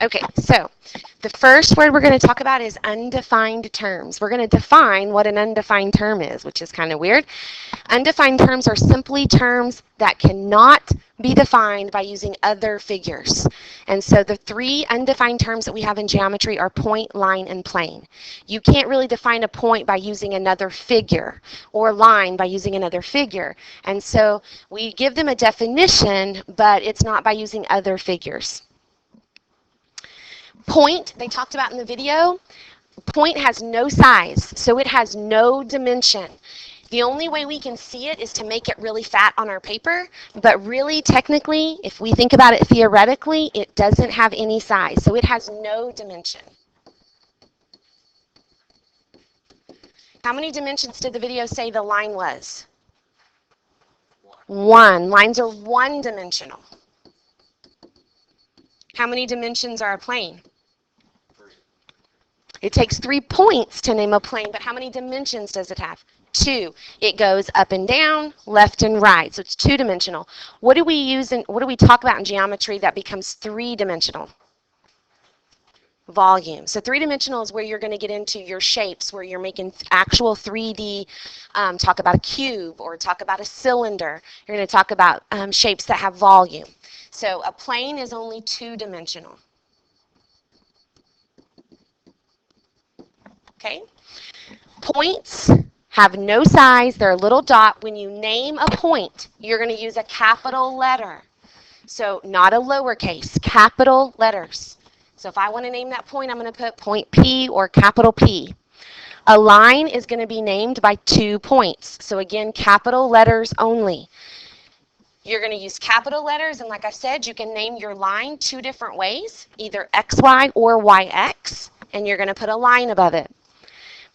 Okay, so the first word we're going to talk about is undefined terms. We're going to define what an undefined term is, which is kind of weird. Undefined terms are simply terms that cannot be defined by using other figures. And so the three undefined terms that we have in geometry are point, line, and plane. You can't really define a point by using another figure or line by using another figure. And so we give them a definition, but it's not by using other figures. Point, they talked about in the video, point has no size, so it has no dimension. The only way we can see it is to make it really fat on our paper, but really, technically, if we think about it theoretically, it doesn't have any size, so it has no dimension. How many dimensions did the video say the line was? One. Lines are one-dimensional. How many dimensions are a plane? It takes 3 points to name a plane, but how many dimensions does it have? 2. It goes up and down, left and right, so it's 2-dimensional. What do we use and what do we talk about in geometry that becomes 3-dimensional? Volume. So 3-dimensional is where you're going to get into your shapes, where you're making actual 3D, talk about a cube or talk about a cylinder. You're going to talk about shapes that have volume. So a plane is only 2-dimensional. Okay? Points have no size. They're a little dot. When you name a point, you're going to use a capital letter. So not a lowercase, capital letters. So if I want to name that point, I'm going to put point P or capital P. A line is going to be named by 2 points. So again, capital letters only. You're going to use capital letters, and like I said, you can name your line 2 different ways, either XY or YX, and you're going to put a line above it.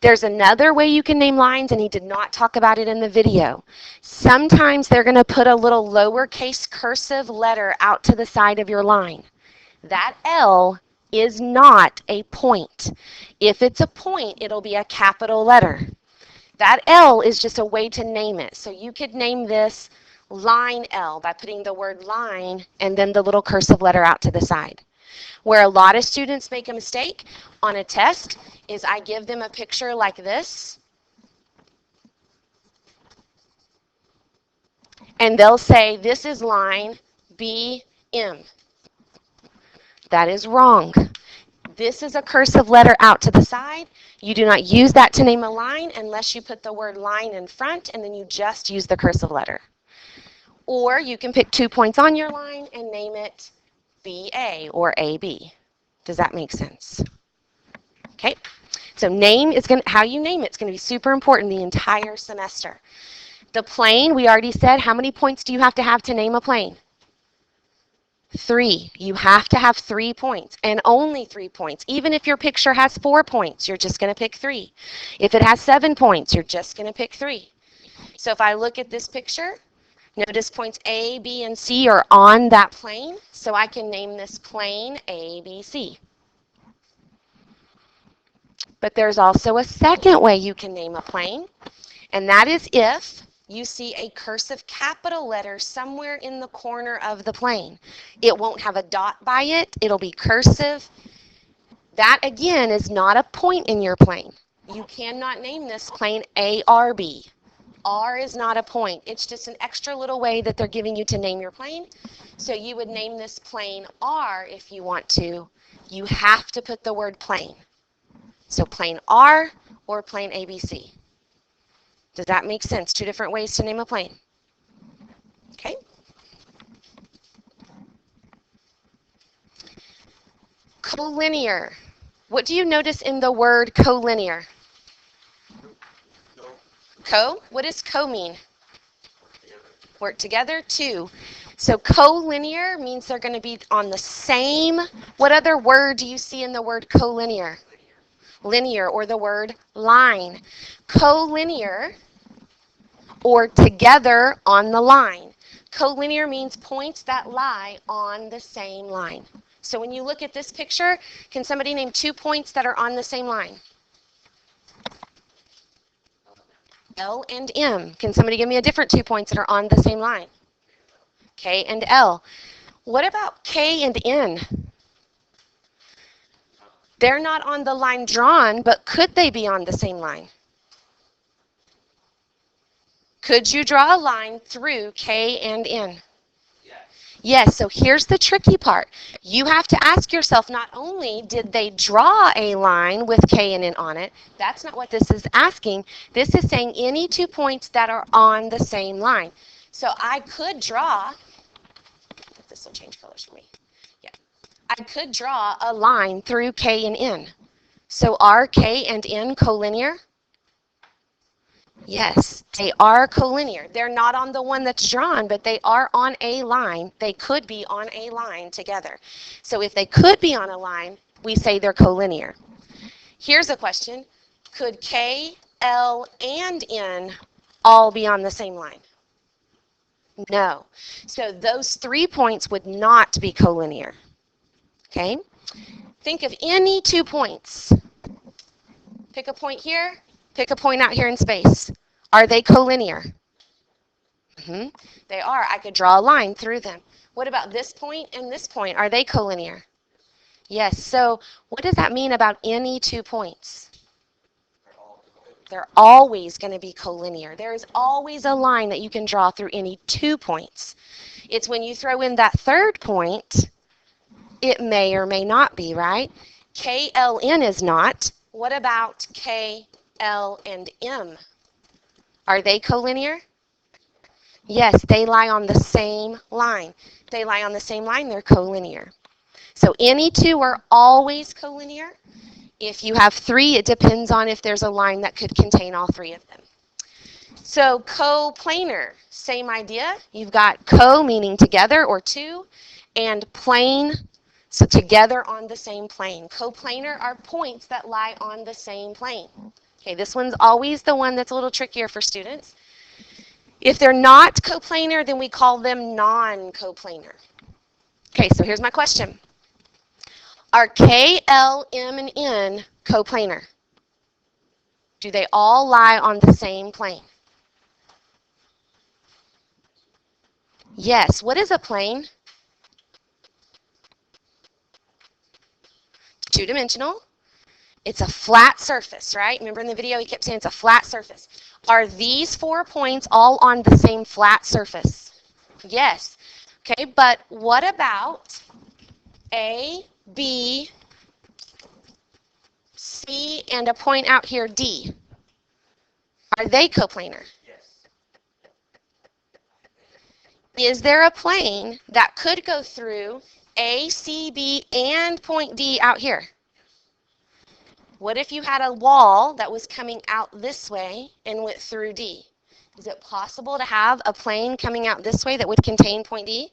There's another way you can name lines, and he did not talk about it in the video. Sometimes they're going to put a little lowercase cursive letter out to the side of your line. That L is not a point. If it's a point, it'll be a capital letter. That L is just a way to name it. So you could name this line L by putting the word line and then the little cursive letter out to the side. Where a lot of students make a mistake on a test is I give them a picture like this, and they'll say, this is line BM. That is wrong. This is a cursive letter out to the side. You do not use that to name a line unless you put the word line in front, and then you just use the cursive letter. Or you can pick 2 points on your line and name it BA or AB. Does that make sense? Okay, so name is how you name it is going to be super important the entire semester. The plane, we already said, how many points do you have to name a plane? 3. You have to have 3 points, and only 3 points. Even if your picture has 4 points, you're just going to pick 3. If it has 7 points, you're just going to pick 3. So if I look at this picture, notice points A, B, and C are on that plane, so I can name this plane ABC. But there's also a second way you can name a plane, and that is if you see a cursive capital letter somewhere in the corner of the plane. It won't have a dot by it. It'll be cursive. That, again, is not a point in your plane. You cannot name this plane ARB. R is not a point. It's just an extra little way that they're giving you to name your plane. So you would name this plane R if you want to. You have to put the word plane. So plane R or plane ABC. Does that make sense? 2 different ways to name a plane. Okay. Collinear. What do you notice in the word collinear? Co? What does co mean? Work together. 2. So collinear means they're going to be on the same. What other word do you see in the word collinear? Linear, or the word line. Collinear, or together on the line. Collinear means points that lie on the same line. So when you look at this picture, can somebody name 2 points that are on the same line? L and M. Can somebody give me a different 2 points that are on the same line? K and L. What about K and N? They're not on the line drawn, but could they be on the same line? Could you draw a line through K and N? Yes, so here's the tricky part. You have to ask yourself, not only did they draw a line with K and N on it, that's not what this is asking. This is saying any 2 points that are on the same line. So I could draw, this will change colors for me. Yeah, I could draw a line through K and N. So are K and N collinear? Yes, they are collinear. They're not on the one that's drawn, but they are on a line. They could be on a line together. So if they could be on a line, we say they're collinear. Here's a question. Could K, L, and N all be on the same line? No. So those 3 points would not be collinear. Okay? Think of any 2 points. Pick a point here. Pick a point out here in space. Are they collinear? They are. I could draw a line through them. What about this point and this point? Are they collinear? Yes. So what does that mean about any 2 points? They're always going to be collinear. There is always a line that you can draw through any 2 points. It's when you throw in that third point, it may or may not be, right? KLN is not. What about K, L, and M? Are they collinear? Yes, they lie on the same line. They lie on the same line, they're collinear. So any 2 are always collinear. If you have 3, it depends on if there's a line that could contain all 3 of them. So coplanar, same idea. You've got co meaning together or 2, and plane, so together on the same plane. Coplanar are points that lie on the same plane. Okay, this one's always the one that's a little trickier for students. If they're not coplanar, then we call them non-coplanar. Okay, so here's my question. Are K, L, M, and N coplanar? Do they all lie on the same plane? Yes. What is a plane? Two-dimensional. It's a flat surface, right? Remember in the video he kept saying it's a flat surface. Are these 4 points all on the same flat surface? Yes. Okay, but what about A, B, C, and a point out here, D? Are they coplanar? Yes. Is there a plane that could go through A, C, B, and point D out here? What if you had a wall that was coming out this way and went through D? Is it possible to have a plane coming out this way that would contain point D?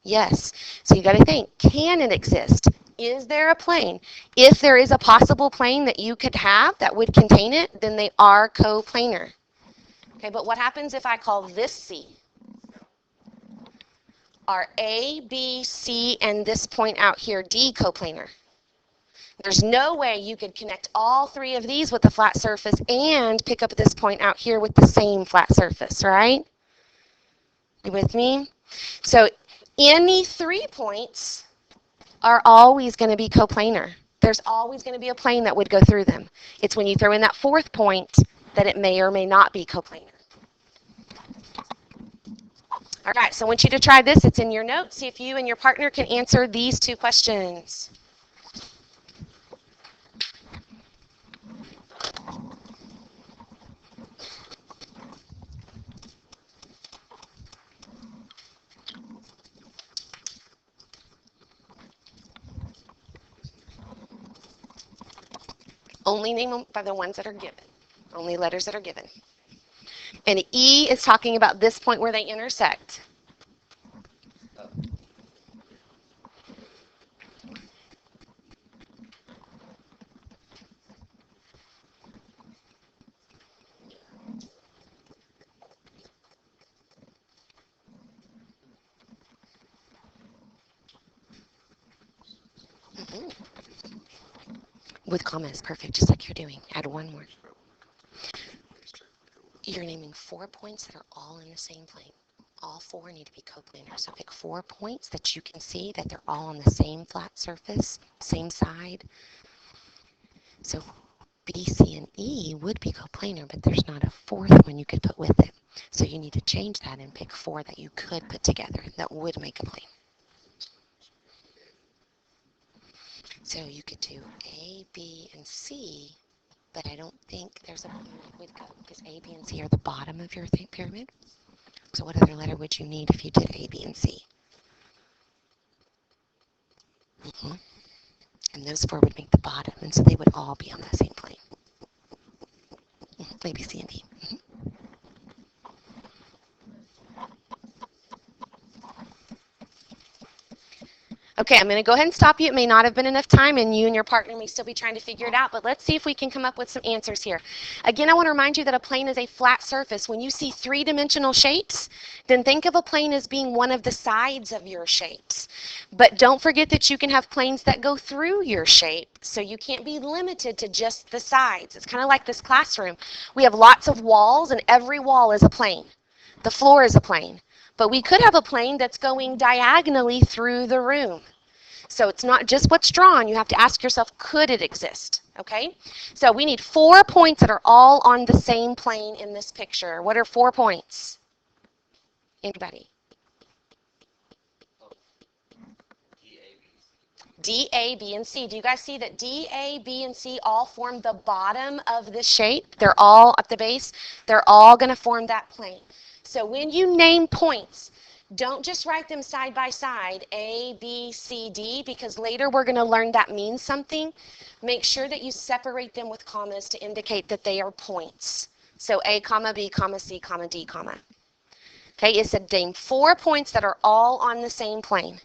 Yes. So you got to think, can it exist? Is there a plane? If there is a possible plane that you could have that would contain it, then they are coplanar. Okay, but what happens if I call this C? Are A, B, C, and this point out here D coplanar? There's no way you could connect all 3 of these with a flat surface and pick up this point out here with the same flat surface, right? You with me? So any 3 points are always going to be coplanar. There's always going to be a plane that would go through them. It's when you throw in that 4th point that it may or may not be coplanar. All right, so I want you to try this. It's in your notes. See if you and your partner can answer these 2 questions. Only name them by the ones that are given. Only letters that are given. And E is talking about this point where they intersect. With commas, perfect, just like you're doing. Add one more. You're naming 4 points that are all in the same plane. All 4 need to be coplanar. So pick 4 points that you can see that they're all on the same flat surface, same side. So B, C, and E would be coplanar, but there's not a fourth one you could put with it. So you need to change that and pick 4 that you could put together that would make a plane. So you could do A, B, and C, but I don't think there's a way to go because A, B, and C are the bottom of your pyramid. So what other letter would you need if you did A, B, and C? And those 4 would make the bottom, and so they would all be on the same plane. A, B, C, and D. Okay, I'm going to go ahead and stop you. It may not have been enough time, and you and your partner may still be trying to figure it out, but let's see if we can come up with some answers here. Again, I want to remind you that a plane is a flat surface. When you see three-dimensional shapes, then think of a plane as being one of the sides of your shapes. But don't forget that you can have planes that go through your shape, so you can't be limited to just the sides. It's kind of like this classroom. We have lots of walls, and every wall is a plane. The floor is a plane. But we could have a plane that's going diagonally through the room. So it's not just what's drawn. You have to ask yourself, could it exist? Okay? So we need 4 points that are all on the same plane in this picture. What are 4 points? Anybody? D, A, B, and C. Do you guys see that D, A, B, and C all form the bottom of this shape? They're all at the base. They're all going to form that plane. So when you name points, don't just write them side by side, A, B, C, D, because later we're going to learn that means something. Make sure that you separate them with commas to indicate that they are points. So A, comma, B, comma, C, comma, D, comma. Okay, it said name 4 points that are all on the same plane.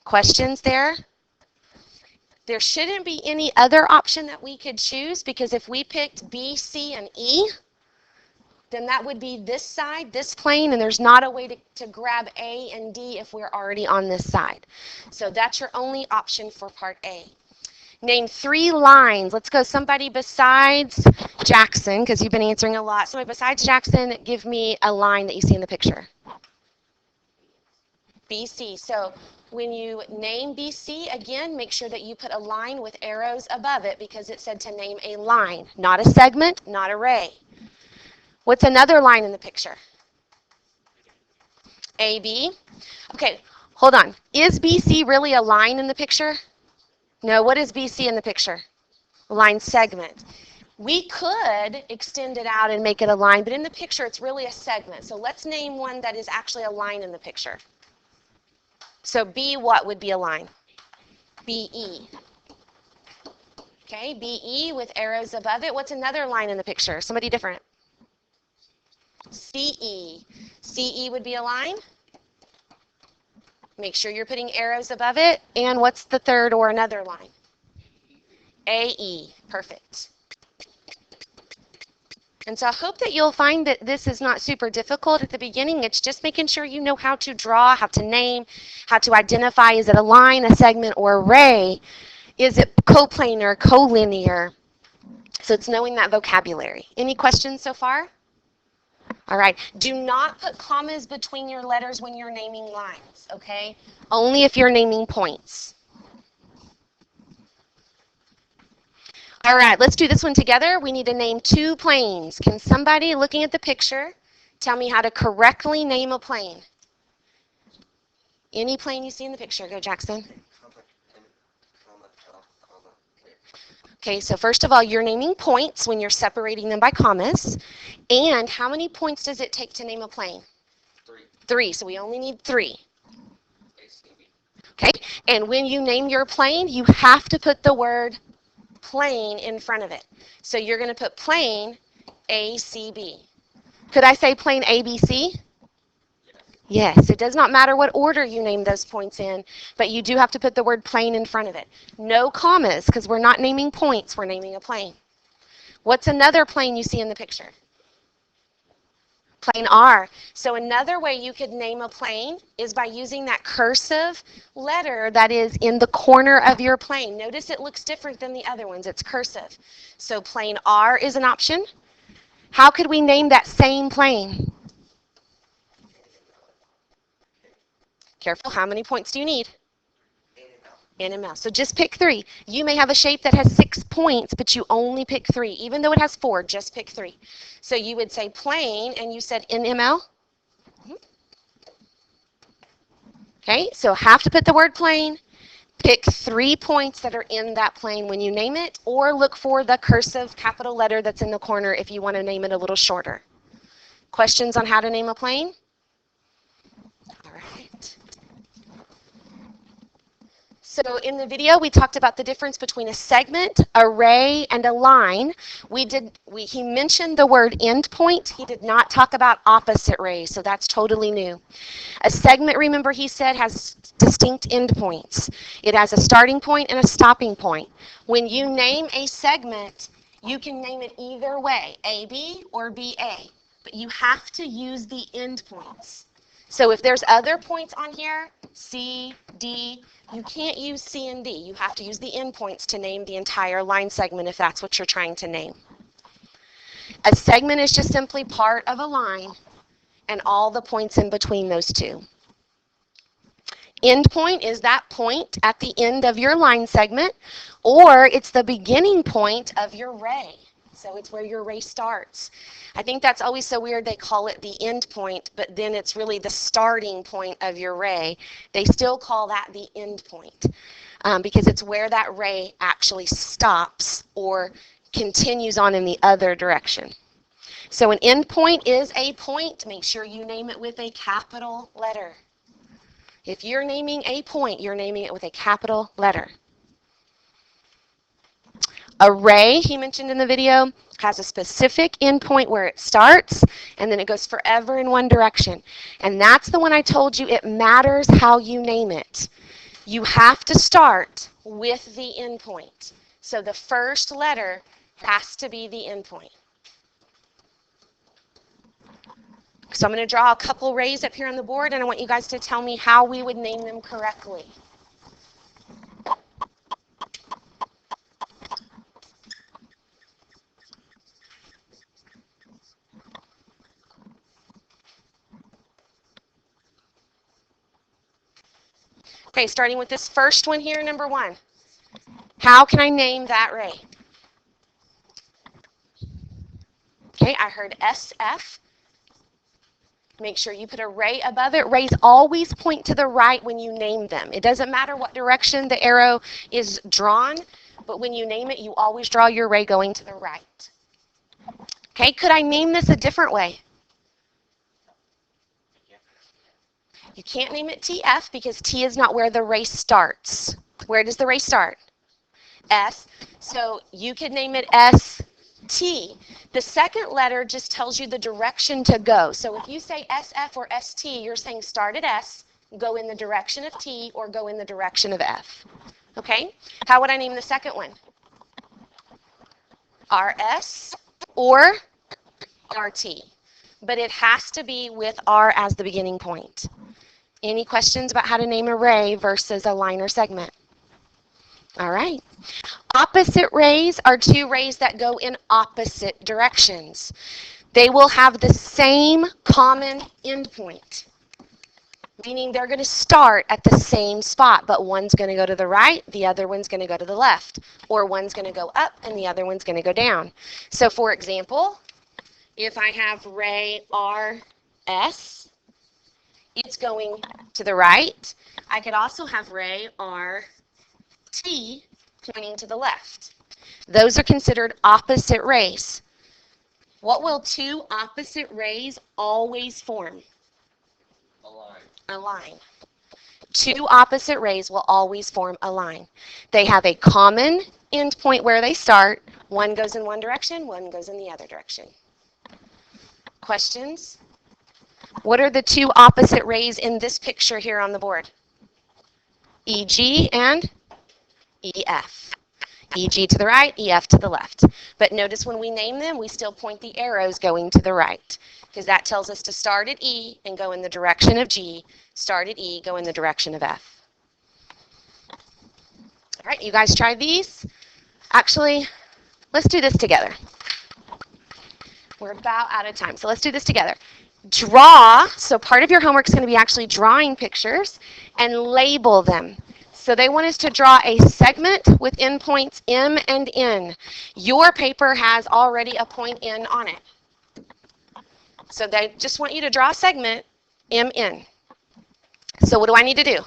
Questions there? There shouldn't be any other option that we could choose, because if we picked B, C, and E, then that would be this side, this plane, and there's not a way to grab A and D if we're already on this side. So that's your only option for part A. Name 3 lines. Let's go somebody besides Jackson, because you've been answering a lot. Somebody besides Jackson, give me a line that you see in the picture. BC. So when you name BC, again, make sure that you put a line with arrows above it, because it said to name a line, not a segment, not a ray. What's another line in the picture? AB. Okay, hold on. Is BC really a line in the picture? No, what is BC in the picture? Line segment. We could extend it out and make it a line, but in the picture it's really a segment. So let's name one that is actually a line in the picture. So B, what would be a line? BE. Okay, BE with arrows above it. What's another line in the picture? Somebody different. CE. CE would be a line. Make sure you're putting arrows above it. And what's the third or another line? AE. Perfect. And so I hope that you'll find that this is not super difficult at the beginning. It's just making sure you know how to draw, how to name, how to identify. Is it a line, a segment, or a ray? Is it coplanar, collinear? So it's knowing that vocabulary. Any questions so far? All right. Do not put commas between your letters when you're naming lines, okay? Only if you're naming points. All right, let's do this one together. We need to name 2 planes. Can somebody looking at the picture tell me how to correctly name a plane? Any plane you see in the picture. Go, Jackson. Okay, so first of all, you're naming points when you're separating them by commas. And how many points does it take to name a plane? 3. 3, so we only need 3. Okay, and when you name your plane, you have to put the word plane in front of it. So you're going to put plane ACB. Could I say plane ABC? Yes, it does not matter what order you name those points in, but you do have to put the word plane in front of it. No commas, because we're not naming points, we're naming a plane. What's another plane you see in the picture? Plane R. So another way you could name a plane is by using that cursive letter that is in the corner of your plane. Notice it looks different than the other ones. It's cursive. So plane R is an option. How could we name that same plane? Careful, how many points do you need? NML. So just pick 3. You may have a shape that has 6 points, but you only pick 3. Even though it has 4, just pick 3. So you would say plane, and you said NML. Okay, so have to put the word plane. Pick 3 points that are in that plane when you name it, or look for the cursive capital letter that's in the corner if you want to name it a little shorter. Questions on how to name a plane? All right. So in the video, we talked about the difference between a segment, array, and a line. He mentioned the word endpoint. He did not talk about opposite rays, so that's totally new. A segment, remember he said, has distinct endpoints. It has a starting point and a stopping point. When you name a segment, you can name it either way, AB or BA, but you have to use the endpoints. So if there's other points on here, C, D, you can't use C and D. You have to use the endpoints to name the entire line segment if that's what you're trying to name. A segment is just simply part of a line and all the points in between those two. Endpoint is that point at the end of your line segment, or it's the beginning point of your ray. So it's where your ray starts. I think that's always so weird they call it the end point, but then it's really the starting point of your ray. They still call that the end point because it's where that ray actually stops or continues on in the other direction. So an endpoint is a point. Make sure you name it with a capital letter. If you're naming a point, you're naming it with a capital letter. Array, he mentioned in the video, has a specific endpoint where it starts, and then it goes forever in one direction. And that's the one I told you, it matters how you name it. You have to start with the endpoint. So the first letter has to be the endpoint. So I'm going to draw a couple rays up here on the board, and I want you guys to tell me how we would name them correctly. Okay, starting with this first one here, number 1. How can I name that ray? Okay, I heard SF. Make sure you put a ray above it. Rays always point to the right when you name them. It doesn't matter what direction the arrow is drawn, but when you name it, you always draw your ray going to the right. Okay, could I name this a different way? You can't name it TF because T is not where the ray starts. Where does the ray start? S. So you could name it ST. The second letter just tells you the direction to go. So if you say SF or ST, you're saying start at S, go in the direction of T, or go in the direction of F. Okay? How would I name the second one? RS or RT. But it has to be with R as the beginning point. Any questions about how to name a ray versus a line or segment? All right. Opposite rays are 2 rays that go in opposite directions. They will have the same common endpoint, meaning they're going to start at the same spot, but one's going to go to the right, the other one's going to go to the left, or one's going to go up and the other one's going to go down. So for example, if I have ray RS, it's going to the right. I could also have ray RT pointing to the left. Those are considered opposite rays. What will 2 opposite rays always form? A line. A line. 2 opposite rays will always form a line. They have a common endpoint where they start. One goes in one direction, one goes in the other direction. Questions? What are the 2 opposite rays in this picture here on the board? EG and EF. EG to the right, EF to the left. But notice when we name them, we still point the arrows going to the right, because that tells us to start at E and go in the direction of G, start at E, go in the direction of F. All right, you guys try these? Actually, let's do this together. We're about out of time, so let's do this together. Draw, so part of your homework is going to be actually drawing pictures and label them. So they want us to draw a segment with endpoints M and N. Your paper has already a point N on it. So they just want you to draw a segment MN. So what do I need to do?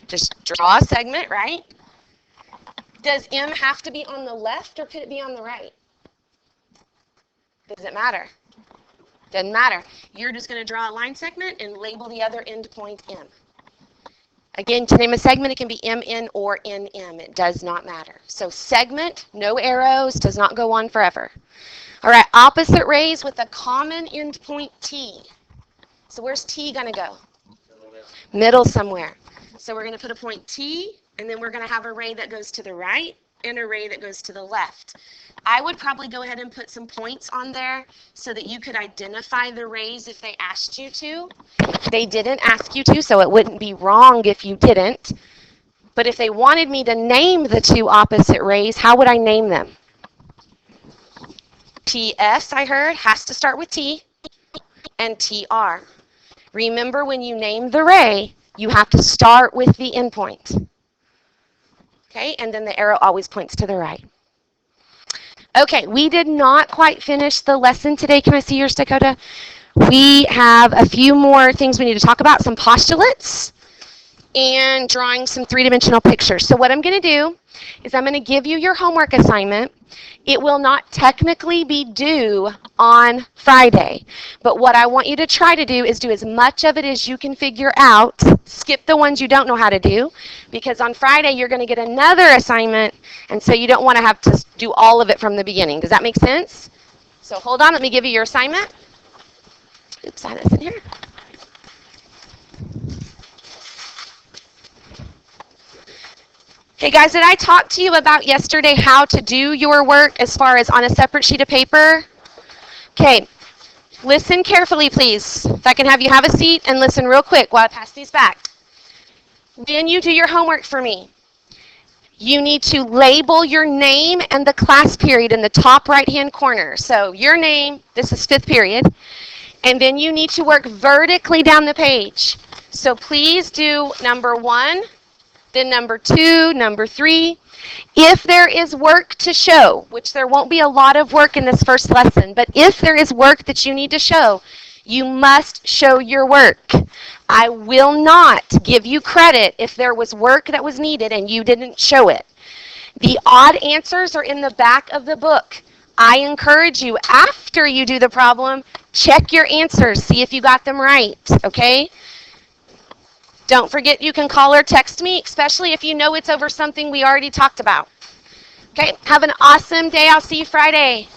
Just draw a segment, right? Does M have to be on the left or could it be on the right? Does it matter? Doesn't matter. You're just going to draw a line segment and label the other endpoint M. Again, to name a segment, it can be MN or NM. It does not matter. So segment, no arrows, does not go on forever. All right, opposite rays with a common endpoint T. So where's T going to go? Middle somewhere. So we're going to put a point T, and then we're going to have a ray that goes to the right and a ray that goes to the left. I would probably go ahead and put some points on there so that you could identify the rays if they asked you to. They didn't ask you to, so it wouldn't be wrong if you didn't. But if they wanted me to name the two opposite rays, how would I name them? TS, I heard, has to start with T, and TR. Remember, when you name the ray, you have to start with the endpoint. Okay, and then the arrow always points to the right. Okay, we did not quite finish the lesson today. Can I see yours, Dakota? We have a few more things we need to talk about, some postulates and drawing some three-dimensional pictures. So what I'm going to do is I'm going to give you your homework assignment. It will not technically be due on Friday, but what I want you to try to do is do as much of it as you can figure out. Skip the ones you don't know how to do, because on Friday you're going to get another assignment, and so you don't want to have to do all of it from the beginning. Does that make sense? So hold on, let me give you your assignment. Oops, I had this in here. Hey guys, did I talk to you about yesterday how to do your work as far as on a separate sheet of paper? Okay, listen carefully, please. If I can have you have a seat and listen real quick while I pass these back. When you do your homework for me, you need to label your name and the class period in the top right-hand corner. So your name, this is 5th period, and then you need to work vertically down the page. So please do number 1, then number 2, number 3. If there is work to show, which there won't be a lot of work in this first lesson, but if there is work that you need to show, you must show your work. I will not give you credit if there was work that was needed and you didn't show it. The odd answers are in the back of the book. I encourage you, after you do the problem, check your answers, see if you got them right, okay? Don't forget you can call or text me, especially if you know it's over something we already talked about. Okay, have an awesome day. I'll see you Friday.